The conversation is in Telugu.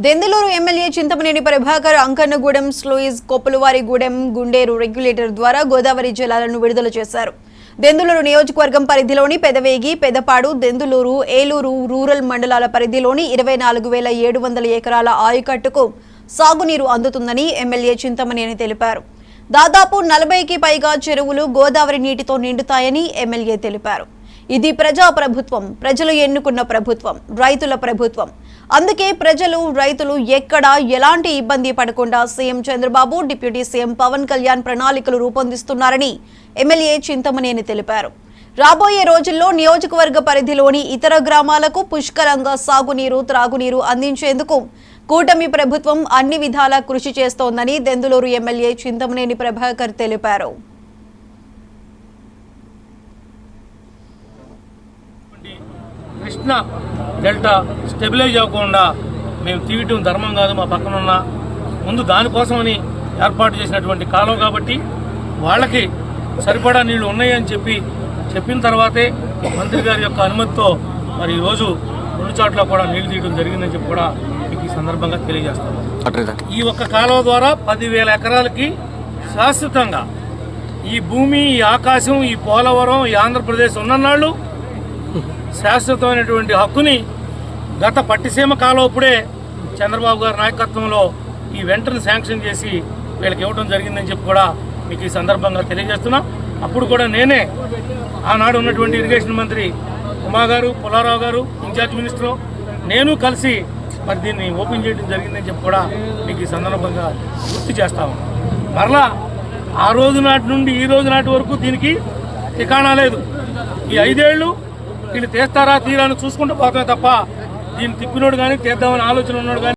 Denduluru MLA Chintamaneni Prabhakar Ankannagudem sluice Koppulavarigudem Gunderu regulator ద్వారా గోదావరి జలాలను విడుదల చేశారు. దెందులూరు నియోజకవర్గం పరిధిలోని పెదవేగి, పెదపాడు, దెందులూరు, ఏలూరు రూరల్ మండలాల పరిధిలోని 24,700 ఎకరాల ఆయకట్టుకు సాగునీరు అందుతుందని ఎమ్మెల్యే చింతమనేని తెలిపారు. దాదాపు 40కి పైగా చెరువులు గోదావరి నీటితో నిండుతాయని ఎమ్మెల్యే తెలిపారు. ఇది ప్రజా ప్రభుత్వం, ప్రజలు ఎన్నుకున్న ప్రభుత్వం, రైతుల ప్రభుత్వం. అందుకే ప్రజలు, రైతులు ఎక్కడా ఎలాంటి ఇబ్బంది పడకుండా CM Chandrababu, deputy CM Pawan Kalyan ప్రణాళికలు రూపొందిస్తున్నారని ఎమ్మెల్యే చింతమనేని తెలిపారు. రాబోయే రోజుల్లో నియోజకవర్గ పరిధిలోని ఇతర గ్రామాలకు పుష్కలంగా సాగునీరు, త్రాగునీరు అందించేందుకు కూటమి ప్రభుత్వం అన్ని విధాలా కృషి చేస్తోందని దెందులూరు ఎమ్మెల్యే చింతమనేని ప్రభాకర్ తెలిపారు. కృష్ణా డెల్టా స్టెబిలైజ్ అవ్వకుండా మేము తీయటం ధర్మం కాదు. మా పక్కన ఉన్న ముందు దానికోసమని ఏర్పాటు చేసినటువంటి కాలం కాబట్టి వాళ్ళకి సరిపడా నీళ్లు ఉన్నాయని చెప్పిన తర్వాతే మంత్రి గారి యొక్క అనుమతితో మరి ఈరోజు 2 చోట్ల కూడా నీళ్లు తీయడం జరిగిందని చెప్పి కూడా మీకు ఈ సందర్భంగా తెలియజేస్తాము. ఈ ఒక్క కాలువ ద్వారా 10,000 ఎకరాలకి శాశ్వతంగా ఈ భూమి, ఈ ఆకాశం, ఈ పోలవరం, ఈ ఆంధ్రప్రదేశ్ ఉన్ననాళ్ళు శాశ్వతమైనటువంటి హక్కుని గత పట్టిసీమ కాలంప్పుడే చంద్రబాబు గారి నాయకత్వంలో ఈ వెంటనే శాంక్షన్ చేసి వీళ్ళకి ఇవ్వడం జరిగిందని చెప్పి కూడా మీకు ఈ సందర్భంగా తెలియజేస్తున్నా. అప్పుడు కూడా నేనే ఆనాడు ఉన్నటువంటి ఇరిగేషన్ మంత్రి ఉమా గారు, పుల్లారావు గారు, ఇన్ఛార్జ్ మినిస్టరు, నేను కలిసి మరి దీన్ని ఓపెన్ చేయడం జరిగిందని చెప్పి కూడా మీకు ఈ సందర్భంగా గుర్తు చేస్తాము. మరలా ఆ రోజు నాటి నుండి ఈ రోజు నాటి వరకు దీనికి ఠికాణా లేదు. ఈ 5 ఏళ్ళు వీళ్ళు తీస్తారా తీరాని చూసుకుంటూ పోతామే తప్ప దీన్ని తిప్పినోడు కానీ తీద్దామని ఆలోచన ఉన్నాడు కానీ